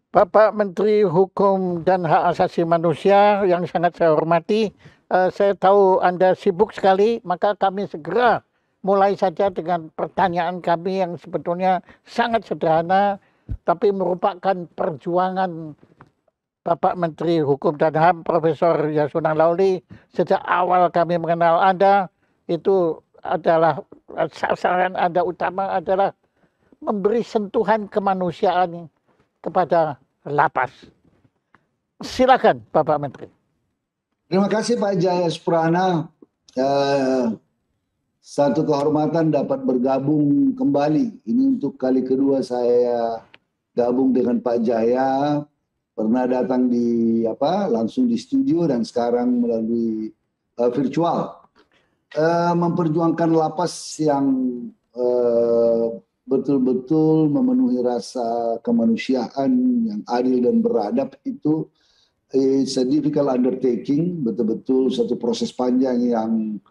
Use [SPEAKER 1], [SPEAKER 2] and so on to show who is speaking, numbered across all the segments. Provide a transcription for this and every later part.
[SPEAKER 1] Bapak Menteri Hukum dan Hak Asasi Manusia yang sangat saya hormati, saya tahu Anda sibuk sekali, maka kami segera mulai saja dengan pertanyaan kami yang sebetulnya sangat sederhana, tapi merupakan perjuangan Bapak Menteri Hukum dan HAM Profesor Yasona Lauli. Sejak awal kami mengenal Anda, itu adalah sasaran Anda utama adalah memberi sentuhan kemanusiaan kepada lapas. Silakan Bapak Menteri.
[SPEAKER 2] Terima kasih Pak Jaya Suprana. Satu kehormatan dapat bergabung kembali. Ini untuk kali kedua saya gabung dengan Pak Jaya. Pernah datang langsung di studio dan sekarang melalui virtual. Memperjuangkan lapas yang betul-betul memenuhi rasa kemanusiaan yang adil dan beradab itu it's a difficult undertaking, betul-betul satu proses panjang yang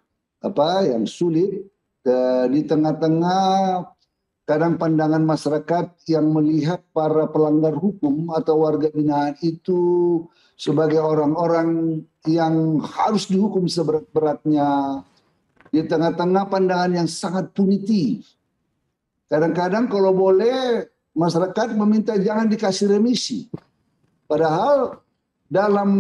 [SPEAKER 2] sulit di tengah-tengah kadang pandangan masyarakat yang melihat para pelanggar hukum atau warga binaan itu sebagai orang-orang yang harus dihukum seberat-beratnya di tengah-tengah pandangan yang sangat punitif. Kadang-kadang kalau boleh masyarakat meminta jangan dikasih remisi. Padahal dalam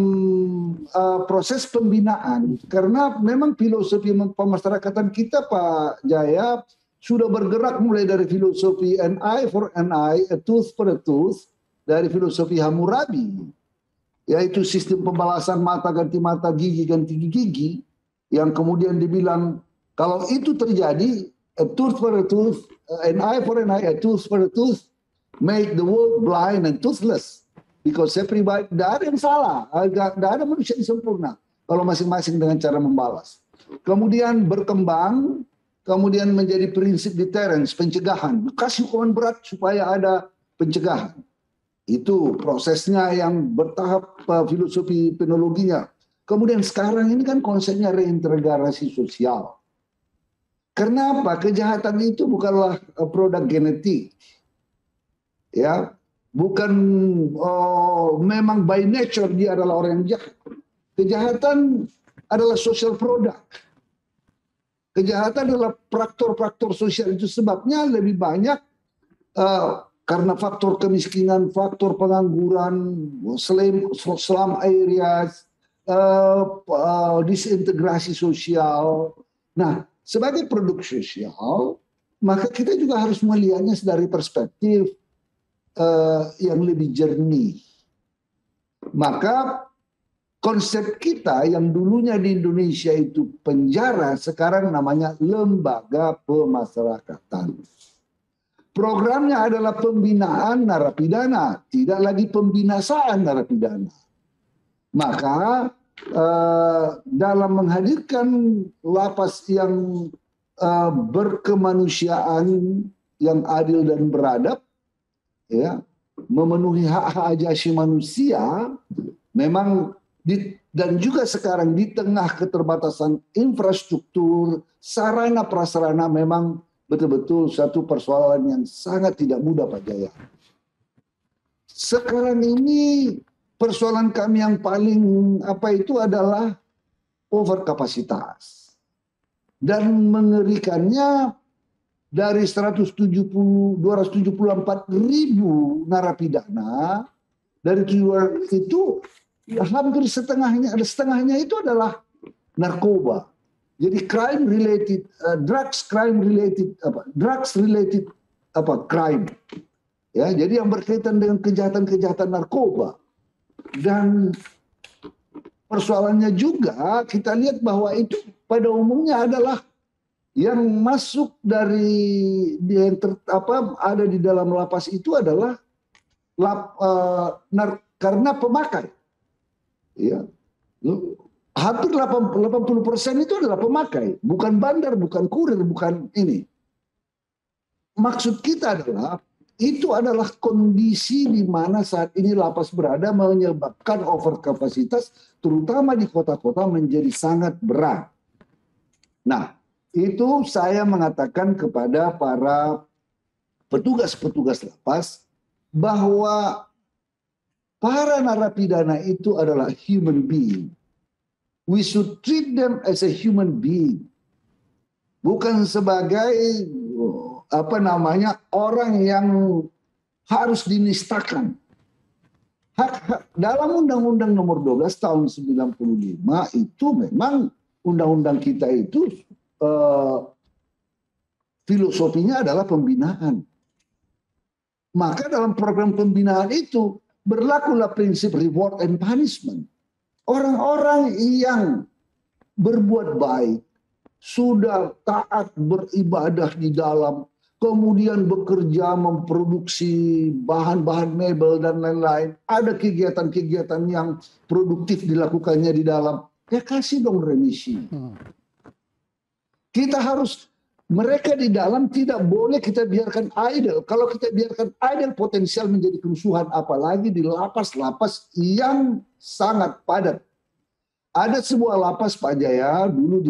[SPEAKER 2] proses pembinaan, karena memang filosofi pemasyarakatan kita Pak Jaya sudah bergerak mulai dari filosofi an eye for an eye, a tooth for a tooth, dari filosofi Hammurabi, yaitu sistem pembalasan mata ganti mata, gigi ganti gigi, yang kemudian dibilang kalau itu terjadi, a tooth for a tooth, an eye for an eye, a tooth for a tooth, make the world blind and toothless. Because everybody, tidak ada yang salah, tidak ada manusia yang sempurna kalau masing-masing dengan cara membalas. Kemudian berkembang, kemudian menjadi prinsip deterrence, pencegahan. Kasih hukuman berat supaya ada pencegahan. Itu prosesnya yang bertahap filosofi penologinya. Kemudian sekarang ini kan konsepnya reintegrasi sosial. Kenapa? Kejahatan itu bukanlah produk genetik. Ya, bukan memang by nature dia adalah orang yang jahat. Kejahatan adalah social product. Kejahatan adalah faktor-faktor sosial, itu sebabnya lebih banyak karena faktor kemiskinan, faktor pengangguran, slum areas, disintegrasi sosial. Nah, sebagai produk sosial, maka kita juga harus melihatnya dari perspektif yang lebih jernih. Maka konsep kita yang dulunya di Indonesia itu penjara, sekarang namanya lembaga pemasyarakatan. Programnya adalah pembinaan narapidana, tidak lagi pembinasaan narapidana. Maka dalam menghadirkan lapas yang berkemanusiaan, yang adil dan beradab, ya, memenuhi hak-hak asasi manusia, memang dan juga sekarang di tengah keterbatasan infrastruktur, sarana prasarana, memang betul-betul satu persoalan yang sangat tidak mudah Pak Jaya. Sekarang ini persoalan kami yang paling adalah overkapasitas. Dan mengerikannya dari 274 ribu narapidana, dari itu hampir setengahnya itu adalah narkoba. Jadi crime related, drugs related crime. Ya, jadi yang berkaitan dengan kejahatan-kejahatan narkoba. Dan persoalannya juga kita lihat bahwa itu pada umumnya adalah yang masuk dari ada di dalam lapas itu adalah karena pemakai. Ya. Hampir 80% itu adalah pemakai, bukan bandar, bukan kurir, bukan ini. Maksud kita adalah itu adalah kondisi di mana saat ini lapas berada menyebabkan overkapasitas, terutama di kota-kota, menjadi sangat berat. Nah, itu saya mengatakan kepada para petugas-petugas lapas bahwa para narapidana itu adalah human being. We should treat them as a human being, bukan sebagai orang yang harus dinistakan. Dalam Undang-Undang Nomor 12 tahun 95 itu memang undang-undang kita itu filosofinya adalah pembinaan. Maka dalam program pembinaan itu berlakulah prinsip reward and punishment. Orang-orang yang berbuat baik, sudah taat beribadah di dalam, kemudian bekerja memproduksi bahan-bahan mebel dan lain-lain, ada kegiatan-kegiatan yang produktif dilakukannya di dalam, ya kasih dong remisi. Kita harus, mereka di dalam tidak boleh kita biarkan idle. Kalau kita biarkan idle, potensial menjadi kerusuhan, apalagi di lapas-lapas yang sangat padat. Ada sebuah lapas Pak Jaya dulu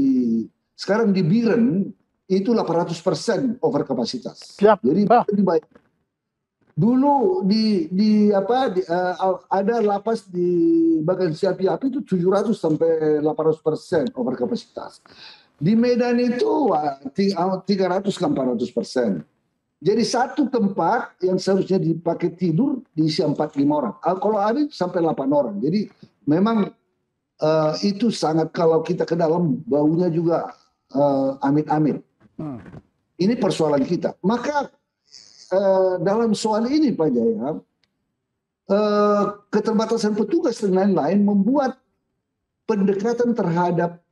[SPEAKER 2] sekarang di Biren itu 800% over kapasitas.
[SPEAKER 1] Siap.
[SPEAKER 2] Jadi lebih baik. Dulu ada lapas di Bagan Siapi Api itu 700 sampai 800% over kapasitas. Di Medan itu 300 ke 400%. Jadi satu tempat yang seharusnya dipakai tidur diisi 4-5 orang. Kalau ada sampai 8 orang. Jadi memang itu sangat, kalau kita ke dalam baunya juga amit-amit. Ini persoalan kita. Maka dalam soal ini Pak Jaya, keterbatasan petugas dan lain-lain membuat pendekatan terhadap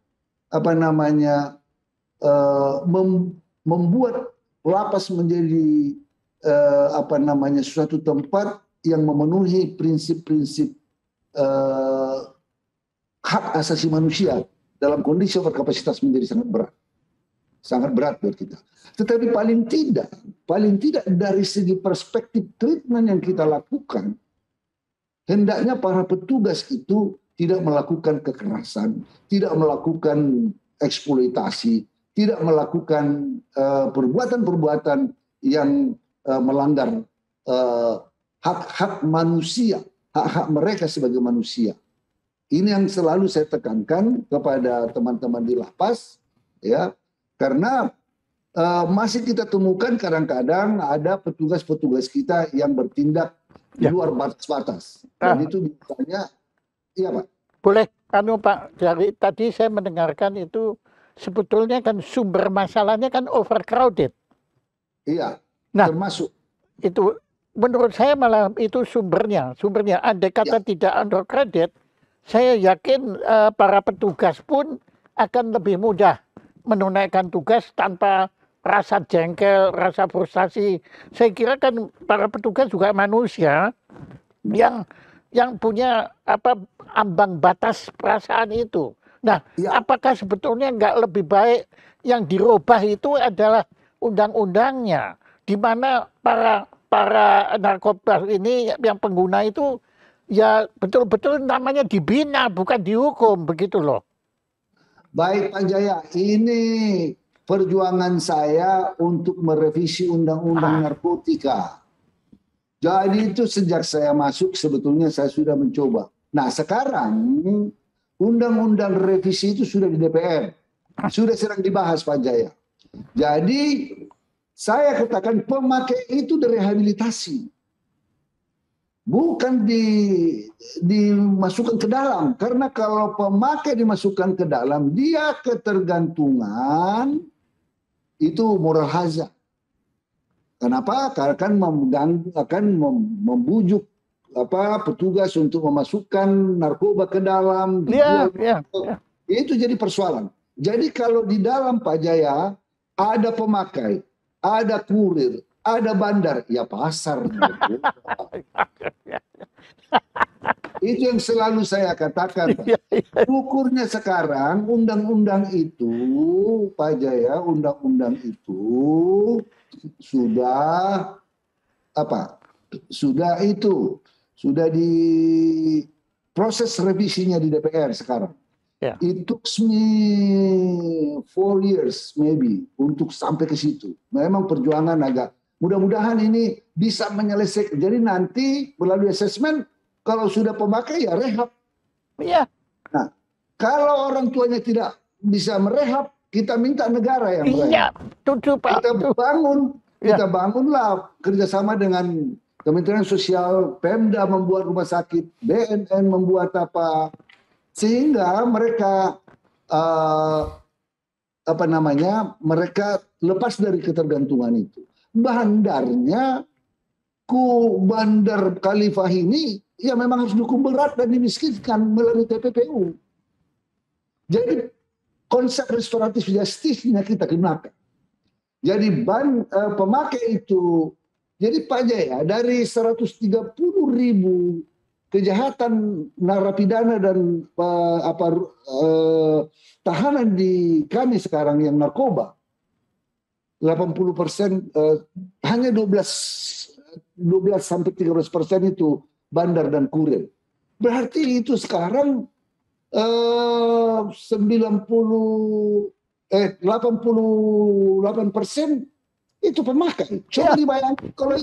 [SPEAKER 2] membuat lapas menjadi suatu tempat yang memenuhi prinsip-prinsip hak asasi manusia dalam kondisi overkapasitas menjadi sangat berat buat kita. Tetapi paling tidak dari segi perspektif treatment yang kita lakukan, hendaknya para petugas itu tidak melakukan kekerasan, tidak melakukan eksploitasi, tidak melakukan perbuatan-perbuatan yang melanggar hak-hak manusia, hak-hak mereka sebagai manusia. Ini yang selalu saya tekankan kepada teman-teman di lapas, ya, karena masih kita temukan kadang-kadang ada petugas-petugas kita yang bertindak di luar batas-batas. Dan itu misalnya, iya Pak.
[SPEAKER 1] Boleh, Pak, dari tadi saya mendengarkan itu sebetulnya kan sumber masalahnya kan overcrowded.
[SPEAKER 2] Iya,
[SPEAKER 1] nah,
[SPEAKER 2] termasuk.
[SPEAKER 1] Itu menurut saya malah itu sumbernya. Andai kata tidak undercrowded, saya yakin para petugas pun akan lebih mudah menunaikan tugas tanpa rasa jengkel, rasa frustasi. Saya kira kan para petugas juga manusia yang punya ambang batas perasaan itu. Nah, apakah sebetulnya nggak lebih baik yang dirubah itu adalah undang-undangnya, di mana para narkoba ini yang pengguna itu ya betul-betul namanya dibina, bukan dihukum, begitu loh.
[SPEAKER 2] Baik Pak Jaya, ini perjuangan saya untuk merevisi undang-undang narkotika. Jadi itu sejak saya masuk sebetulnya saya sudah mencoba. Nah sekarang undang-undang revisi itu sudah di DPR. Sudah sedang dibahas Pak Jaya. Jadi saya katakan pemakai itu direhabilitasi. Bukan dimasukkan ke dalam. Karena kalau pemakai dimasukkan ke dalam, dia ketergantungan, itu moral hazard. Kenapa? Karena akan membujuk petugas untuk memasukkan narkoba ke dalam. Itu jadi persoalan. Jadi kalau di dalam Pak Jaya ada pemakai, ada kurir, ada bandar, ya pasar. Itu yang selalu saya katakan. Ukurnya sekarang undang-undang itu, Pak Jaya, undang-undang itu sudah sudah di proses revisinya di DPR sekarang. It took me 4 years maybe untuk sampai ke situ. Memang perjuangan agak, mudah-mudahan ini bisa menyelesaikan. Jadi nanti melalui asesmen Kalau sudah pemakai ya rehab.
[SPEAKER 1] Iya.
[SPEAKER 2] Nah, kalau orang tuanya tidak bisa merehab, kita minta negara yang merehab.
[SPEAKER 1] Iya, setuju Pak.
[SPEAKER 2] Kita bangunlah kerjasama dengan Kementerian Sosial, Pemda membuat rumah sakit, BNN membuat apa, sehingga mereka mereka lepas dari ketergantungan itu. Bandarnya, Bandar Khalifah ini ya memang harus dukung berat dan dimiskinkan melalui TPPU. Jadi konsep restoratif justice-nya kita gunakan. Jadi pemakai itu, jadi Pak Jaya, dari 130.000 kejahatan narapidana dan tahanan di kami sekarang yang narkoba, 80% hanya 12 sampai 13% itu bandar dan kurir. Berarti itu sekarang 88% itu pemakai. Coba dibayangkan kalau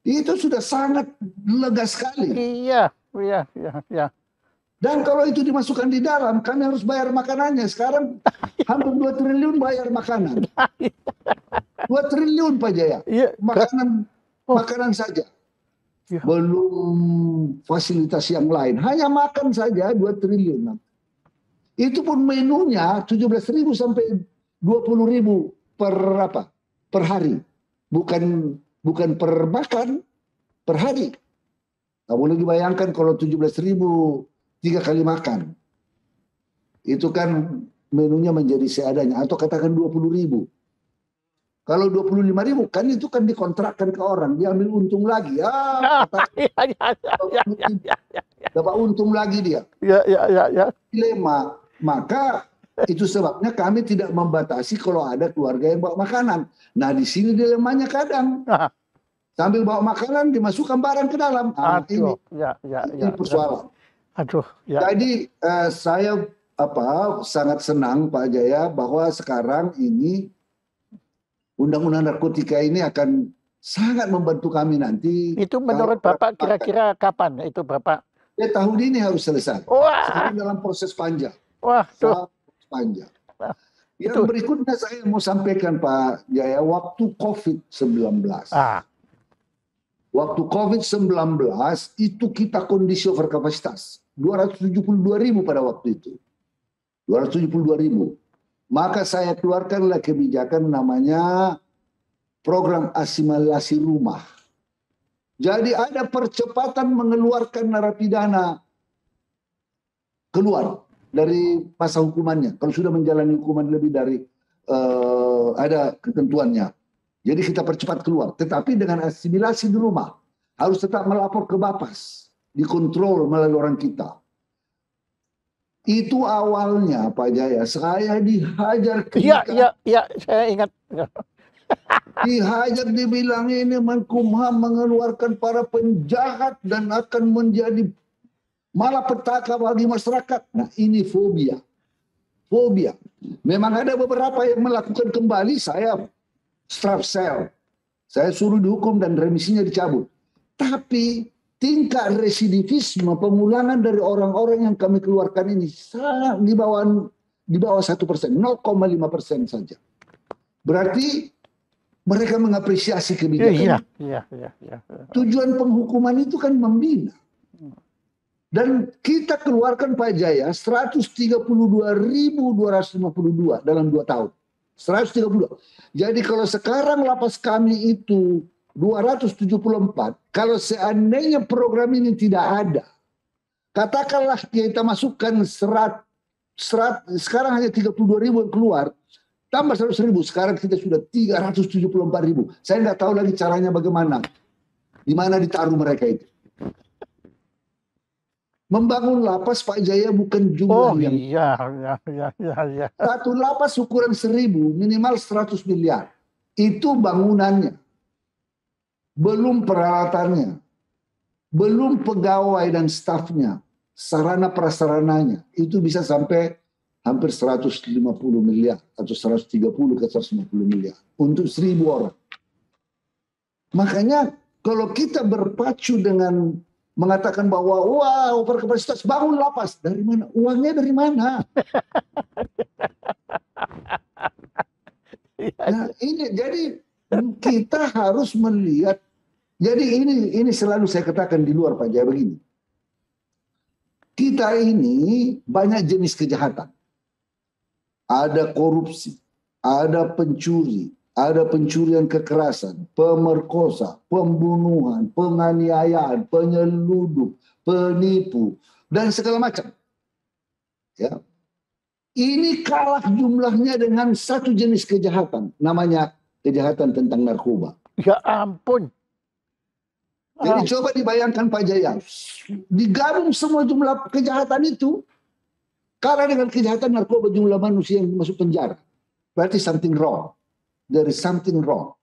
[SPEAKER 2] itu sudah sangat lega sekali.
[SPEAKER 1] Iya. Dan
[SPEAKER 2] kalau itu dimasukkan di dalam, kami harus bayar makanannya. Sekarang hampir 2 triliun bayar makanan. 2 triliun Pak Jaya. Makanan saja. Belum fasilitas yang lain. Hanya makan saja 2 triliun. Itu pun menunya 17.000 sampai 20.000 per hari. Bukan per makan, per hari. Nah, boleh dibayangkan kalau 17.000 3 kali makan. Itu kan menunya menjadi seadanya. Atau katakan 20.000. Kalau 25.000 kan itu kan dikontrakkan ke orang. Dia ambil untung lagi. Dapat untung lagi dia. Dilema. Maka itu sebabnya kami tidak membatasi kalau ada keluarga yang bawa makanan. Nah di sini dilemanya kadang. Sambil bawa makanan dimasukkan barang ke dalam. Ini persoalan. Jadi saya sangat senang Pak Jaya bahwa sekarang ini undang-undang narkotika ini akan sangat membantu kami nanti.
[SPEAKER 1] Itu menurut Bapak kira-kira kapan itu Bapak?
[SPEAKER 2] Ya tahun ini harus selesai. Sekarang dalam proses panjang. Panjang. Yang berikutnya saya mau sampaikan Pak Jaya, waktu COVID-19. Waktu COVID-19 itu kita kondisi overkapasitas. 272.000 pada waktu itu. 272.000. Maka saya keluarkanlah kebijakan namanya program asimilasi rumah. Jadi ada percepatan mengeluarkan narapidana keluar dari masa hukumannya. Kalau sudah menjalani hukuman lebih dari ada ketentuannya. Jadi kita percepat keluar. Tetapi dengan asimilasi di rumah. Harus tetap melapor ke Bapas. Dikontrol melalui orang kita. Itu awalnya Pak Jaya. Saya dihajar.
[SPEAKER 1] Iya, saya ingat.
[SPEAKER 2] Dihajar dibilang ini Menkumham mengeluarkan para penjahat dan akan menjadi malapetaka bagi masyarakat. Nah ini fobia. Memang ada beberapa yang melakukan kembali, saya straf sel. Saya suruh dihukum dan remisinya dicabut. Tapi tingkat residivisme pemulangan dari orang-orang yang kami keluarkan ini sangat di bawah 1%, 0,5% saja. Berarti mereka mengapresiasi kebijakan.
[SPEAKER 1] Iya.
[SPEAKER 2] Tujuan penghukuman itu kan membina. Dan kita keluarkan Pak Jaya 132.252 dalam 2 tahun. 132. Jadi kalau sekarang lapas kami itu 274, kalau seandainya program ini tidak ada, katakanlah kita masukkan sekarang hanya 32.000 yang keluar, tambah 100.000, sekarang kita sudah 374.000. Saya nggak tahu lagi caranya bagaimana, di mana ditaruh mereka itu. Membangun lapas Pak Jaya bukan jumlah yang...
[SPEAKER 1] Iya.
[SPEAKER 2] Satu lapas ukuran 1.000, minimal 100 miliar. Itu bangunannya. Belum peralatannya. Belum pegawai dan stafnya. Sarana prasarananya. Itu bisa sampai hampir 150 miliar. Atau 130 ke 150 miliar. Untuk 1.000 orang. Makanya kalau kita berpacu dengan mengatakan bahwa wah overkapasitas bangun lapas. Dari mana? Uangnya dari mana? Nah, ini jadi kita harus melihat. Jadi ini selalu saya katakan di luar Pak Jaya begini. Kita ini banyak jenis kejahatan. Ada korupsi, ada pencuri, ada pencurian kekerasan, pemerkosa, pembunuhan, penganiayaan, penyeludup, penipu, dan segala macam. Ya. Ini kalah jumlahnya dengan satu jenis kejahatan, namanya kejahatan tentang narkoba.
[SPEAKER 1] Ya ampun.
[SPEAKER 2] Jadi coba dibayangkan Pak Jaya, digabung semua jumlah kejahatan itu, kalah dengan kejahatan narkoba jumlah manusia yang masuk penjara. Berarti something wrong. There is something wrong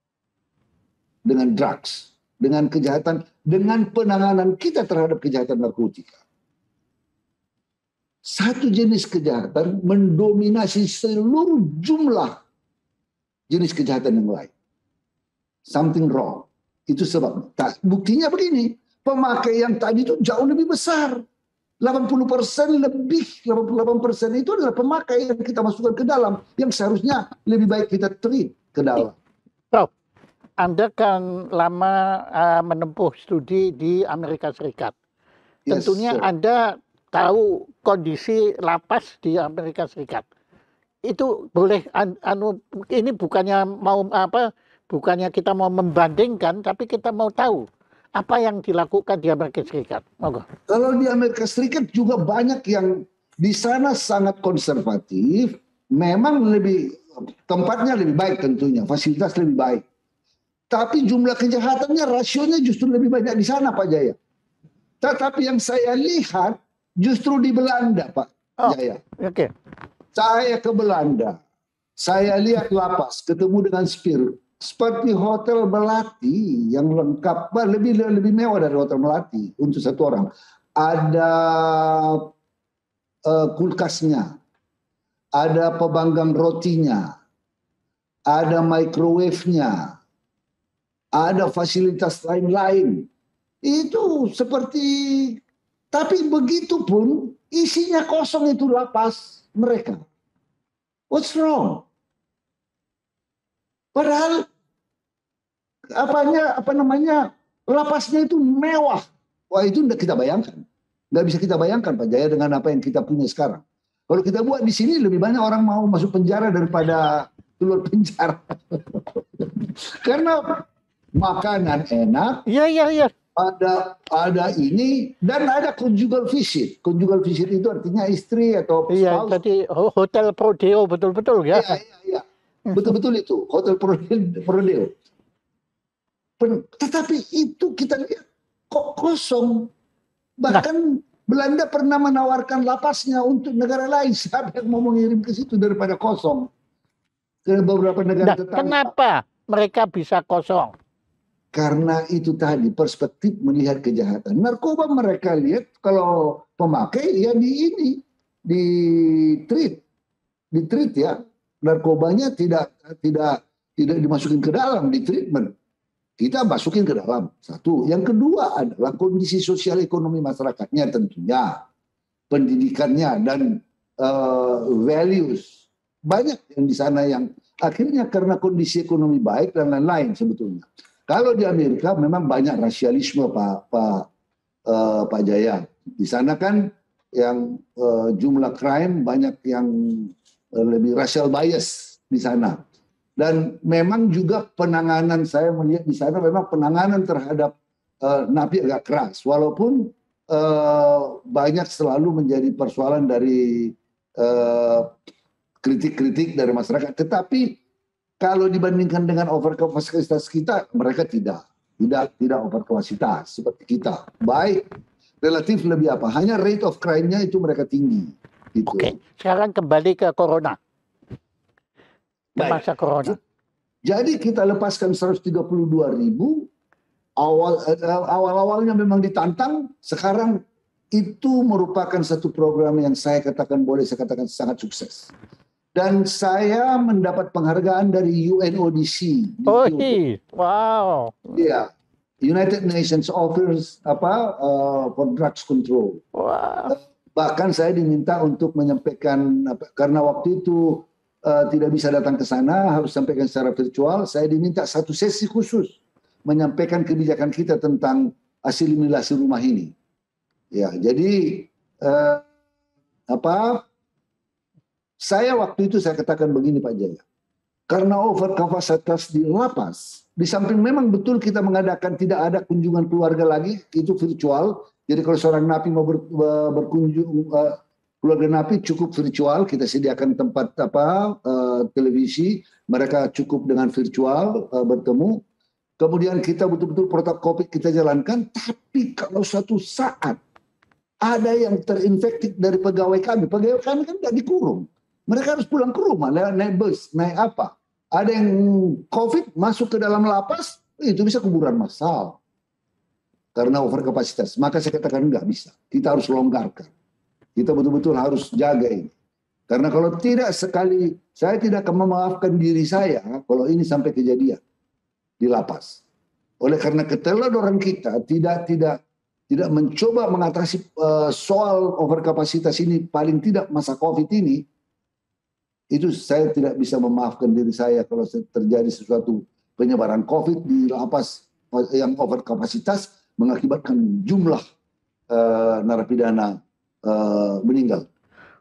[SPEAKER 2] dengan drugs, dengan kejahatan, dengan penanganan kita terhadap kejahatan narkotika. Satu jenis kejahatan mendominasi seluruh jumlah jenis kejahatan yang lain. Something wrong. Itu sebab. Buktinya begini, pemakai yang tadi itu jauh lebih besar. 80% lebih, 88% itu adalah pemakai yang kita masukkan ke dalam, yang seharusnya lebih baik kita treat ke dalam.
[SPEAKER 1] Prof, Anda kan lama menempuh studi di Amerika Serikat.
[SPEAKER 2] Yes,
[SPEAKER 1] Tentunya
[SPEAKER 2] sir.
[SPEAKER 1] Anda tahu kondisi lapas di Amerika Serikat. Itu boleh ini bukannya mau bukannya kita mau membandingkan, tapi kita mau tahu apa yang dilakukan di Amerika Serikat. Monggo.
[SPEAKER 2] Kalau di Amerika Serikat juga banyak yang di sana sangat konservatif, memang tempatnya lebih baik tentunya, fasilitas lebih baik. Tapi jumlah kejahatannya, rasionya justru lebih banyak di sana Pak Jaya. Tetapi yang saya lihat justru di Belanda Pak Jaya.
[SPEAKER 1] Oke.
[SPEAKER 2] Saya ke Belanda, saya lihat lapas, ketemu dengan Spir. Seperti Hotel Melati yang lengkap, lebih mewah dari Hotel Melati untuk satu orang. Ada kulkasnya, ada pemanggang rotinya, ada microwave-nya, ada fasilitas lain-lain. Itu seperti, tapi begitu pun isinya kosong itu lapas mereka. What's wrong? Padahal lapasnya itu mewah. Wah, itu tidak kita bayangkan. Nggak bisa kita bayangkan Pak Jaya dengan apa yang kita punya sekarang. Kalau kita buat di sini lebih banyak orang mau masuk penjara daripada keluar penjara. Karena makanan enak.
[SPEAKER 1] Iya.
[SPEAKER 2] Ada ini dan ada conjugal visit. Conjugal visit itu artinya istri atau spouse.
[SPEAKER 1] Iya, jadi hotel prodeo betul-betul ya.
[SPEAKER 2] Iya. Betul-betul itu hotel prodeo. Tetapi itu kita lihat kok kosong. Bahkan Belanda pernah menawarkan lapasnya untuk negara lain. Siapa yang mau mengirim ke situ daripada kosong? Ke beberapa negara tetangga.
[SPEAKER 1] Kenapa mereka bisa kosong?
[SPEAKER 2] Karena itu tadi perspektif melihat kejahatan. Narkoba mereka lihat kalau pemakai ya di treat ya. Narkobanya tidak dimasukin ke dalam, di treatment. Kita masukin ke dalam. Satu. Yang kedua adalah kondisi sosial ekonomi masyarakatnya tentunya. Pendidikannya dan values. Banyak yang di sana yang akhirnya karena kondisi ekonomi baik dan lain-lain sebetulnya. Kalau di Amerika memang banyak rasialisme Pak Jaya. Di sana kan yang jumlah crime banyak yang lebih racial bias di sana. Dan memang juga penanganan, saya melihat di sana memang penanganan terhadap napi agak keras. Walaupun banyak selalu menjadi persoalan dari kritik-kritik dari masyarakat. Tetapi kalau dibandingkan dengan overkapasitas kita, mereka tidak overkapasitas seperti kita. Baik, relatif lebih apa? Hanya rate of crime-nya itu mereka tinggi. Gitu.
[SPEAKER 1] Oke, sekarang kembali ke corona. Ke masa corona.
[SPEAKER 2] Jadi kita lepaskan 132.000. Awal-awalnya memang ditantang. Sekarang itu merupakan satu program yang saya katakan sangat sukses. Dan saya mendapat penghargaan dari UNODC.
[SPEAKER 1] Oh, wow.
[SPEAKER 2] Iya. United Nations Office for Drugs Control.
[SPEAKER 1] Wah.
[SPEAKER 2] Bahkan saya diminta untuk menyampaikan karena waktu itu tidak bisa datang ke sana, harus sampaikan secara virtual. Saya diminta satu sesi khusus menyampaikan kebijakan kita tentang asimilasi rumah ini. Ya, jadi saya waktu itu saya katakan begini Pak Jaya. Karena overkapasitas di lapas, di samping memang betul kita mengadakan tidak ada kunjungan keluarga lagi, itu virtual. Jadi kalau seorang napi mau berkunjung, keluarga napi cukup virtual, kita sediakan tempat televisi, mereka cukup dengan virtual bertemu. Kemudian kita betul-betul protokol COVID kita jalankan, tapi kalau suatu saat ada yang terinfektif dari pegawai kami kan tidak dikurung. Mereka harus pulang ke rumah, naik bus, naik apa. Ada yang COVID masuk ke dalam lapas, itu bisa kuburan massal. Karena overkapasitas. Maka saya katakan enggak bisa. Kita harus longgarkan. Kita betul-betul harus jaga ini. Karena kalau tidak sekali, saya tidak akan memaafkan diri saya kalau ini sampai kejadian di lapas. Oleh karena keteladoran kita tidak mencoba mengatasi soal overkapasitas ini, paling tidak masa COVID ini, itu saya tidak bisa memaafkan diri saya kalau terjadi sesuatu penyebaran COVID di lapas yang overkapasitas mengakibatkan jumlah narapidana meninggal.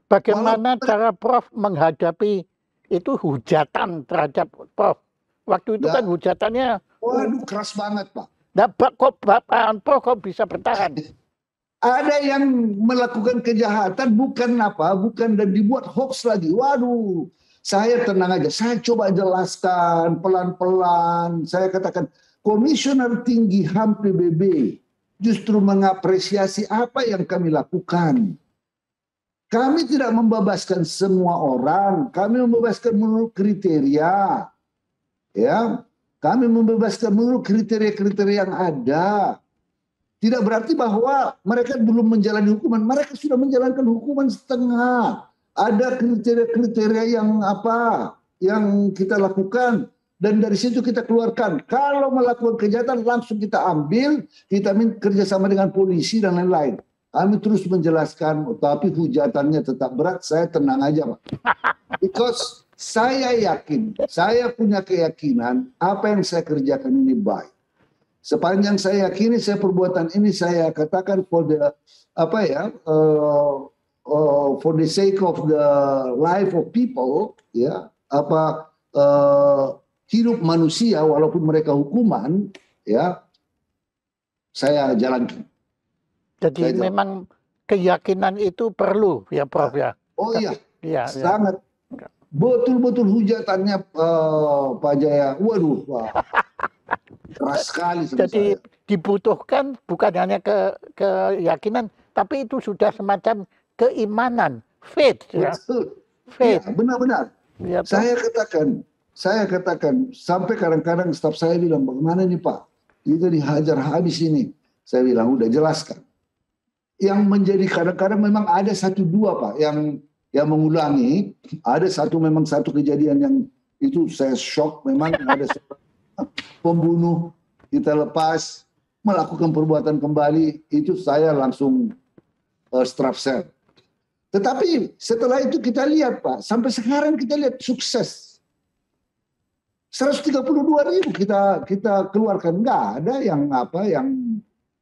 [SPEAKER 1] Bagaimana cara Prof menghadapi itu hujatan terhadap Prof? Waktu itu kan hujatannya,
[SPEAKER 2] waduh keras banget Pak.
[SPEAKER 1] Nah, Prof kok bisa bertahan?
[SPEAKER 2] Ada yang melakukan kejahatan bukan dan dibuat hoax lagi. Waduh, saya tenang aja. Saya coba jelaskan pelan-pelan. Saya katakan Komisioner Tinggi HAM PBB justru mengapresiasi apa yang kami lakukan. Kami tidak membebaskan semua orang. Kami membebaskan menurut kriteria. Ya, kami membebaskan menurut kriteria-kriteria yang ada. Tidak berarti bahwa mereka belum menjalani hukuman. Mereka sudah menjalankan hukuman setengah. Ada kriteria-kriteria yang kita lakukan. Dan dari situ kita keluarkan. Kalau melakukan kejahatan langsung kita ambil. Kita kerjasama dengan polisi dan lain-lain. Kami terus menjelaskan. Tapi hujatannya tetap berat. Saya tenang aja Pak. Because saya yakin. Saya punya keyakinan. Apa yang saya kerjakan ini baik. Sepanjang saya yakini perbuatan ini saya katakan for the sake of the life of people, ya, hidup manusia walaupun mereka hukuman, ya, saya jalankan.
[SPEAKER 1] Jadi memang keyakinan itu perlu ya Prof ya.
[SPEAKER 2] Oh iya, sangat.
[SPEAKER 1] Ya.
[SPEAKER 2] Betul-betul hujatannya Pak Jaya. Waduh, keras sekali.
[SPEAKER 1] Jadi dibutuhkan bukan hanya keyakinan, tapi itu sudah semacam keimanan, faith. Ya.
[SPEAKER 2] Faith. Ya, benar-benar.
[SPEAKER 1] Ya,
[SPEAKER 2] saya katakan sampai kadang-kadang staf saya bilang, bagaimana nih Pak? Kita dihajar habis ini. Saya bilang udah jelaskan. Yang menjadi kadang-kadang memang ada satu dua Pak yang mengulangi. Ada memang satu kejadian yang itu saya shock, memang ada pembunuh kita lepas melakukan perbuatan kembali, itu saya langsung strafsel. Tetapi setelah itu kita lihat Pak, sampai sekarang kita lihat sukses. 132.000 kita keluarkan, nggak ada yang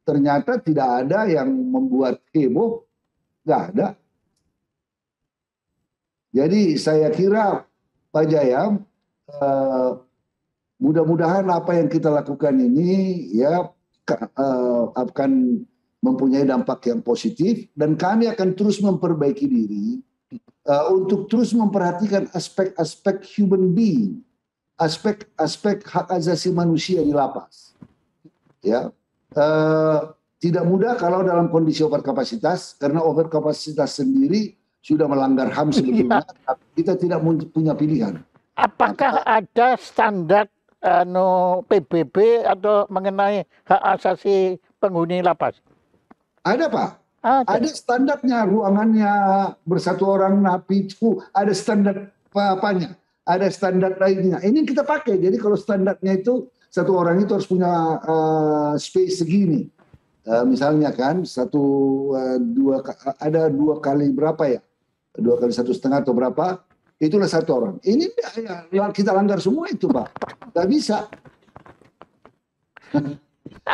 [SPEAKER 2] ternyata tidak ada yang membuat heboh, nggak ada. Jadi saya kira Pak Jaya, mudah-mudahan apa yang kita lakukan ini ya akan mempunyai dampak yang positif dan kami akan terus memperbaiki diri untuk terus memperhatikan aspek-aspek human being, aspek hak asasi manusia di lapas. Ya, tidak mudah kalau dalam kondisi overkapasitas karena overkapasitas sendiri sudah melanggar HAM sebelumnya. Kita tidak punya pilihan.
[SPEAKER 1] Apakah ada standar PBB atau mengenai hak asasi penghuni lapas?
[SPEAKER 2] Ada Pak. Ada standarnya, ruangannya bersatu orang napi itu ada standar apanya, ada standar lainnya. Ini kita pakai. Jadi kalau standarnya itu satu orang itu harus punya space segini. Misalnya kan ada 2 kali berapa ya? 2 kali 1,5 atau berapa? Itulah satu orang. Ini ya, kita langgar semua itu, Pak. Nggak bisa.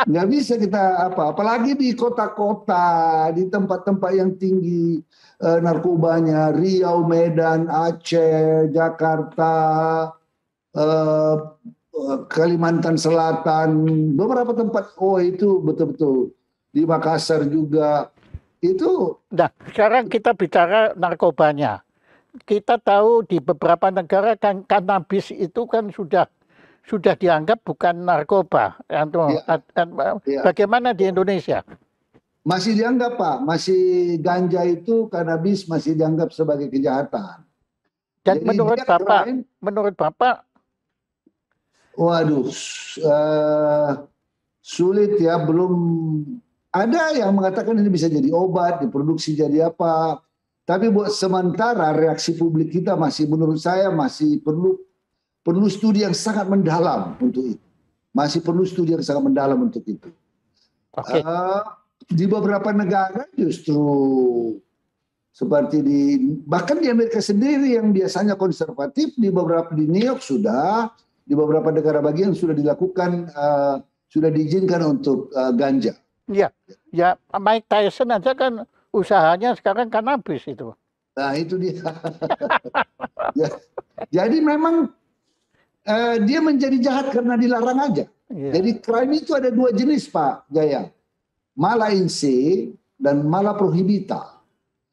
[SPEAKER 2] Nggak bisa kita apalagi di kota-kota, di tempat-tempat yang tinggi narkobanya, Riau, Medan, Aceh, Jakarta, Kalimantan Selatan, beberapa tempat. Oh, itu betul-betul di Makassar juga itu.
[SPEAKER 1] Nah, sekarang kita bicara narkobanya. Kita tahu di beberapa negara kan kanabis itu kan sudah dianggap bukan narkoba.
[SPEAKER 2] Ya, ya.
[SPEAKER 1] Bagaimana di Indonesia?
[SPEAKER 2] Masih dianggap, Pak. Masih ganja itu, kanabis masih dianggap sebagai kejahatan.
[SPEAKER 1] Dan
[SPEAKER 2] Jadi
[SPEAKER 1] menurut Bapak,
[SPEAKER 2] waduh, sulit ya. Belum ada yang mengatakan ini bisa jadi obat, diproduksi jadi apa. Tapi buat sementara reaksi publik kita masih, menurut saya masih perlu studi yang sangat mendalam untuk itu. Masih perlu studi yang sangat mendalam untuk itu.
[SPEAKER 1] Okay.
[SPEAKER 2] Di beberapa negara justru seperti bahkan di Amerika sendiri yang biasanya konservatif, di New York sudah, di beberapa negara bagian sudah dilakukan, sudah diizinkan untuk ganja.
[SPEAKER 1] Iya, ya Mike Tyson aja kan usahanya sekarang kanabis itu.
[SPEAKER 2] Nah itu dia. Ya, jadi memang dia menjadi jahat karena dilarang aja. Yeah. Jadi crime itu ada 2 jenis, Pak Jaya. Mala in se dan mala prohibita.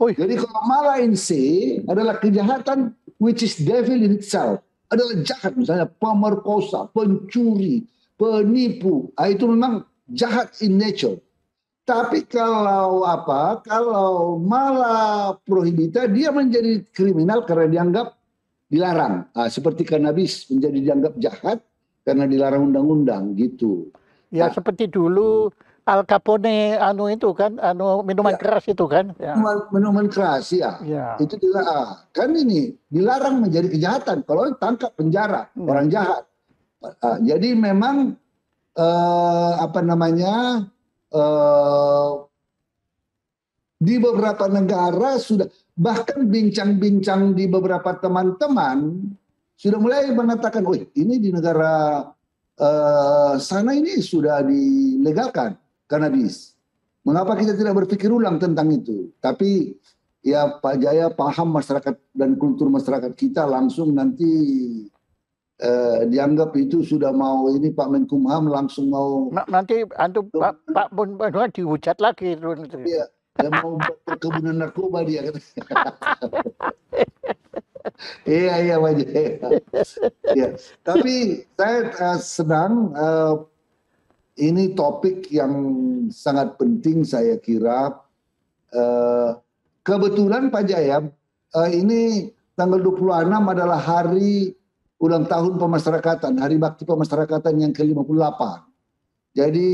[SPEAKER 2] Jadi kalau mala in se adalah kejahatan which is devil in itself. Adalah jahat, misalnya pemerkosa, pencuri, penipu. Itu memang jahat in nature. Tapi kalau mala prohibita, dia menjadi kriminal karena dianggap dilarang. Seperti kanabis menjadi dianggap jahat karena dilarang undang-undang gitu.
[SPEAKER 1] Ya, seperti dulu Al Capone itu kan, minuman keras itu kan.
[SPEAKER 2] Ya. Minuman keras ya. Itu dilarang. Kan ini dilarang menjadi kejahatan. Kalau tangkap penjara orang jahat. Jadi memang di beberapa negara sudah, bahkan bincang-bincang di beberapa teman-teman sudah mulai mengatakan, oh ini di negara sana ini sudah dilegalkan kanabis. Mengapa kita tidak berpikir ulang tentang itu? Tapi ya Pak Jaya paham masyarakat dan kultur masyarakat kita langsung nanti dianggap itu sudah mau ini Pak Menkumham langsung mau
[SPEAKER 1] nanti Pak Menkumham dihujat lagi itu.
[SPEAKER 2] Iya, dia mau perkebunan narkoba dia kata. Iya Pak Jaya. Ya, tapi saya senang ini topik yang sangat penting saya kira. Kebetulan Pak Jaya ini tanggal 26 adalah hari ulang tahun pemasyarakatan, Hari Bakti Pemasyarakatan yang ke-58. Jadi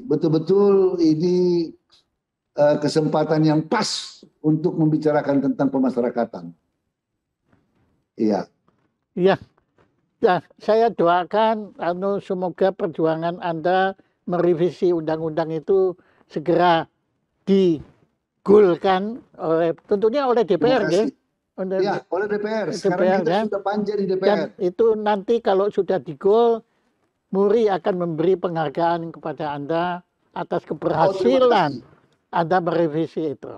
[SPEAKER 2] betul-betul ini kesempatan yang pas untuk membicarakan tentang pemasyarakatan. Iya.
[SPEAKER 1] Iya. Ya, saya doakan semoga perjuangan Anda merevisi undang-undang itu segera digolkan tentunya oleh DPR ya.
[SPEAKER 2] Ya, oleh DPR. Sekarang kita sudah panja di DPR.
[SPEAKER 1] Dan itu nanti kalau sudah digol, Muri akan memberi penghargaan kepada Anda atas keberhasilan Anda merevisi itu.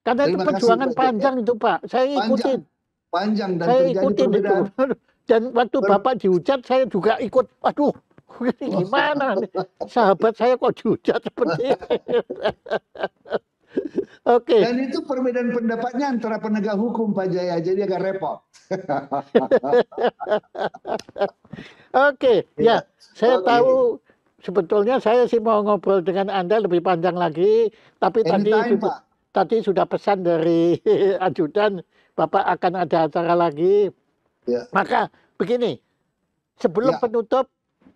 [SPEAKER 1] Karena itu perjuangan panjang itu Pak. Saya ikutin.
[SPEAKER 2] Panjang dan
[SPEAKER 1] saya
[SPEAKER 2] terjadi
[SPEAKER 1] ikutin
[SPEAKER 2] perbedaan.
[SPEAKER 1] Itu. Dan waktu Bapak dihujat, saya juga ikut. Aduh, ini gimana? Sahabat saya kok dihujat seperti itu. Oke.
[SPEAKER 2] Dan itu perbedaan pendapatnya antara penegak hukum Pak Jaya, jadi agak repot.
[SPEAKER 1] Oke, ya, saya tahu sebetulnya saya sih mau ngobrol dengan Anda lebih panjang lagi, tapi tadi sudah pesan dari ajudan, Bapak akan ada acara lagi. Ya. Maka begini, sebelum penutup,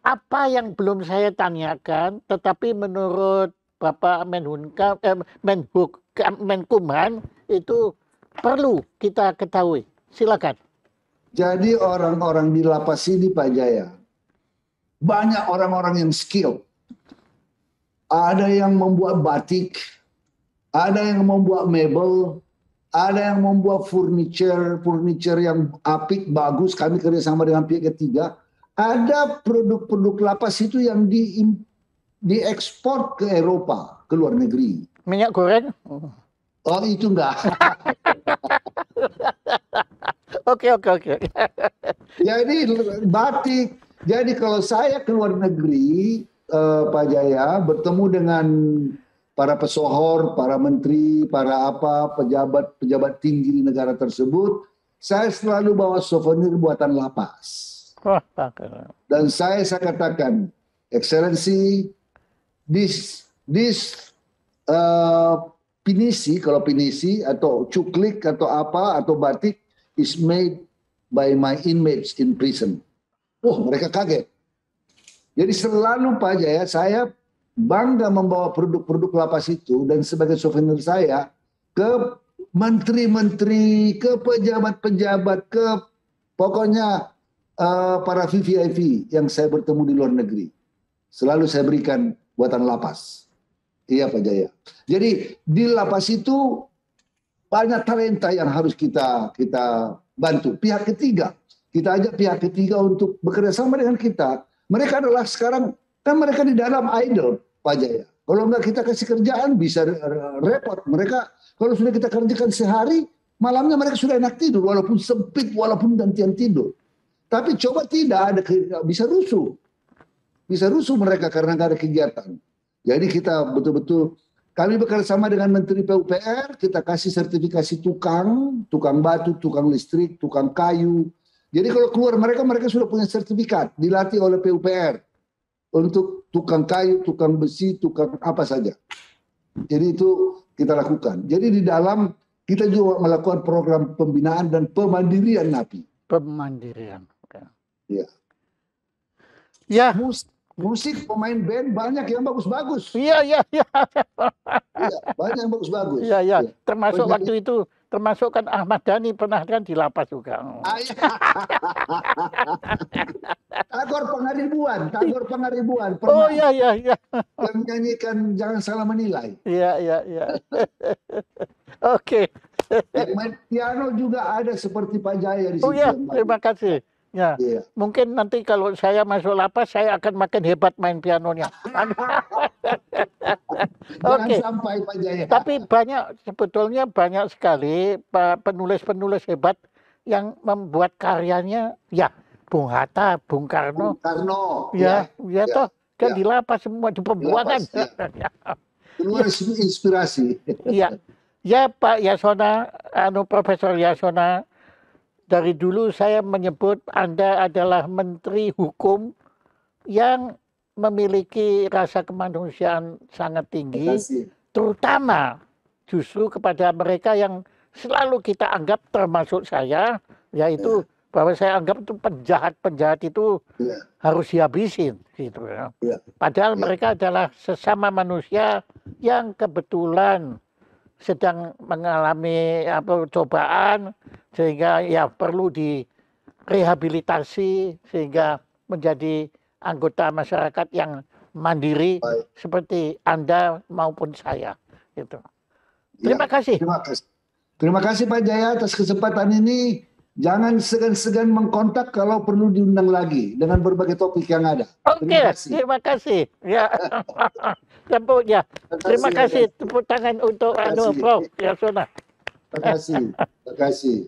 [SPEAKER 1] apa yang belum saya tanyakan, tetapi menurut Bapak Menkumham itu perlu kita ketahui. Silakan.
[SPEAKER 2] Jadi orang-orang di lapas ini Pak Jaya, banyak orang-orang yang skill. Ada yang membuat batik, ada yang membuat mebel, ada yang membuat furniture yang apik, bagus. Kami kerjasama dengan pihak ketiga. Ada produk-produk lapas itu yang diekspor ke Eropa, ke luar negeri.
[SPEAKER 1] Minyak goreng?
[SPEAKER 2] Oh, itu enggak.
[SPEAKER 1] Oke.
[SPEAKER 2] Jadi batik. Jadi kalau saya ke luar negeri, Pak Jaya, bertemu dengan para pesohor, para menteri, para pejabat tinggi di negara tersebut, saya selalu bawa souvenir buatan lapas. Dan saya katakan, Excellency, this pinisi, kalau pinisi atau cuklik atau apa atau batik is made by my inmates in prison. Mereka kaget. Jadi selalu Pak Jaya, saya bangga membawa produk-produk lapas itu dan sebagai souvenir saya ke menteri-menteri, ke pejabat-pejabat, ke pokoknya para VVIP yang saya bertemu di luar negeri. Selalu saya berikan buatan lapas. Iya Pak Jaya. Jadi di lapas itu banyak talenta yang harus kita bantu. Pihak ketiga, kita ajak pihak ketiga untuk bekerja sama dengan kita. Mereka adalah sekarang, kan mereka di dalam idle Pak Jaya. Kalau enggak kita kasih kerjaan bisa repot. Mereka kalau sudah kita kerjakan sehari, malamnya mereka sudah enak tidur walaupun sempit, walaupun gantian tidur. Tapi coba tidak ada, bisa rusuh. Bisa rusuh mereka karena nggak ada kegiatan. Jadi kita betul-betul, kami bekerjasama dengan Menteri PUPR, kita kasih sertifikasi tukang batu, tukang listrik, tukang kayu. Jadi kalau keluar mereka sudah punya sertifikat, dilatih oleh PUPR untuk tukang kayu, tukang besi, tukang apa saja. Jadi itu kita lakukan. Jadi di dalam kita juga melakukan program pembinaan dan pemandirian napi.
[SPEAKER 1] Pemandirian.
[SPEAKER 2] Ya.
[SPEAKER 1] Ya.
[SPEAKER 2] Musik pemain band banyak yang bagus-bagus.
[SPEAKER 1] Iya.
[SPEAKER 2] Iya, banyak yang bagus-bagus.
[SPEAKER 1] Iya. Termasuk waktu itu, termasuk kan Ahmad Dhani pernah kan di lapas juga.
[SPEAKER 2] Tagor Pengaribuan.
[SPEAKER 1] Oh iya.
[SPEAKER 2] Yang menyanyikan Jangan Salah Menilai.
[SPEAKER 1] Iya. Oke.
[SPEAKER 2] Yang main piano juga ada seperti Pak Jaya di situ.
[SPEAKER 1] Oh iya, terima kasih. Ya, iya. Mungkin nanti kalau saya masuk lapas, saya akan makin hebat main pianonya.
[SPEAKER 2] Jangan sampai Pak Jaya.
[SPEAKER 1] Tapi sebetulnya banyak sekali penulis-penulis hebat yang membuat karyanya, ya, Bung Hatta, Bung Karno. Ya, toh, kan di lapas semua di pembuangan.
[SPEAKER 2] Keluar inspirasi.
[SPEAKER 1] Iya. Ya Pak Yasona, Profesor Yasona, dari dulu saya menyebut Anda adalah Menteri Hukum yang memiliki rasa kemanusiaan sangat tinggi, terutama justru kepada mereka yang selalu kita anggap termasuk saya, yaitu bahwa saya anggap itu penjahat itu harus dihabisin, gitu ya. Padahal mereka adalah sesama manusia yang kebetulan sedang mengalami cobaan sehingga ya perlu direhabilitasi sehingga menjadi anggota masyarakat yang mandiri seperti Anda maupun saya gitu. Terima kasih.
[SPEAKER 2] Terima kasih Pak Jaya atas kesempatan ini. Jangan segan-segan mengkontak kalau perlu diundang lagi dengan berbagai topik yang ada.
[SPEAKER 1] Oke, terima kasih. Ya. Terima kasih. Tepuk tangan untuk Prof. Yasona.
[SPEAKER 2] Terima kasih.